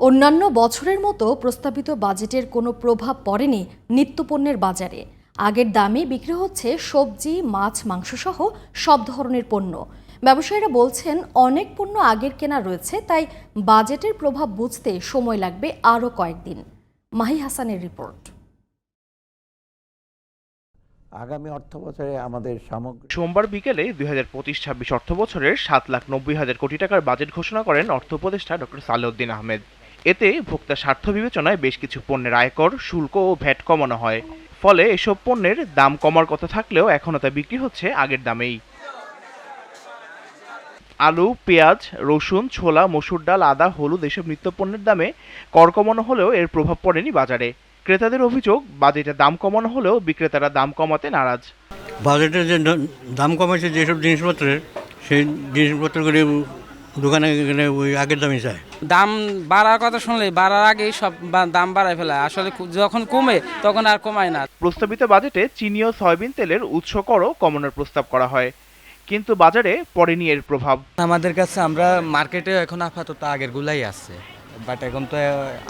অন্যান্য বছরের মতো প্রস্তাবিত বাজেটের কোনো প্রভাব পড়েনি নিত্যপণ্যের বাজারে। আগের দামে বিক্রি হচ্ছে সবজি, মাছ, মাংস সহ সব ধরনের পণ্য। ব্যবসায়ীরা বলছেন অনেক পণ্য আগের কেনা রয়েছে, তাই বাজেটের প্রভাব বুঝতে সময় লাগবে আরও কয়েকদিন। মাহি হাসানের রিপোর্ট। আগামী অর্থবছরে আমাদের সোমবার বিকেলে 2025-26 অর্থবছরের 7,90,000 কোটি টাকার বাজেট ঘোষণা করেন অর্থ উপদেষ্টা ডক্টর সালেউদ্দিন আহমেদ। এতে ভোক্তা স্বার্থ বিবেচনায় বেশ কিছু পণ্যের আয়কর, শুল্ক ও ভ্যাট কমানো হয়। ফলে এসব পণ্যের দাম কমার কথা থাকলেও এখনও তা বিক্রি হচ্ছে আগের দামেই। আলু, পেঁয়াজ, রসুন, ছোলা, মসুর ডাল, আদা, হলুদ এসব নিত্যপণ্যের দামে কর কমানো হলেও এর প্রভাব পড়েনি বাজারে। ক্রেতাদের অভিযোগ, বাজেটে দাম কমানো হলেও বিক্রেতারা দাম কমাতে নারাজ। বাজেটে যে দাম কমেছে যেসব জিনিসপত্রের, সেই জিনিসপত্রগুলি দোকানে গেলে ওই আগের দামই চায়। দাম বাড়ার কথা শুনলে বাড়ার আগেই সব দাম বাড়ায় ফেলায়, আসলে যখন কমে তখন আর কমায় না। প্রস্তাবিত বাজেটে চিনি ও সয়াবিন তেলের উৎস করও কমানোর প্রস্তাব করা হয়, কিন্তু বাজারে পড়েনি এর প্রভাব। আমাদের কাছে আমরা মার্কেটে এখন আপাতত আগেরগুলাই আছে, বাট এখন তো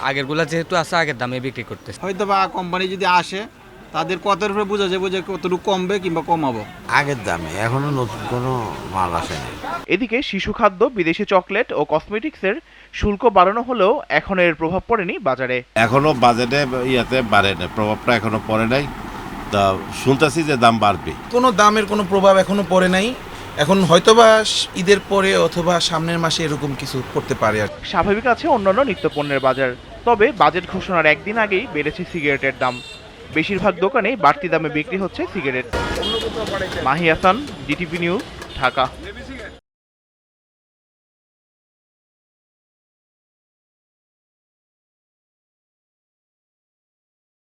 আগেরগুলা যেহেতু আছে আগের দামে বিক্রি করতেছে। হয়তো বা কোম্পানি যদি আসে তাদের কতের উপরে বোঝা যাবে যে কতটুকু কমবে কিংবা কমাবো। আগের দামে এখনো নতুন কোনো মাল আসেনি। এদিকে শিশু খাদ্য, বিদেশি চকলেট ও কসমেটিক্সের শুল্ক বাড়ানো হলেও এখনো এর প্রভাব পড়েনি বাজারে। এখনো বাজেটে বাড়ে না, প্রভাবটা এখনো পড়ে নাই। তা শুনতেছি যে দাম বাড়বে। কোনো দামের কোনো প্রভাব এখনো পড়ে নাই। এখন হয়তোবা ঈদের পরে অথবা সামনের মাসে এরকম কিছু করতে পারে। আর স্বাভাবিক আছে অন্যান্য নিত্যপণ্যের বাজার, তবে বাজেট ঘোষণার একদিন আগেই বেড়েছে সিগারেটের দাম। বেশিরভাগ দোকানে বাড়তি দামে বিক্রি হচ্ছে cigarette. Mahi Hasan, DTV news, Dhaka.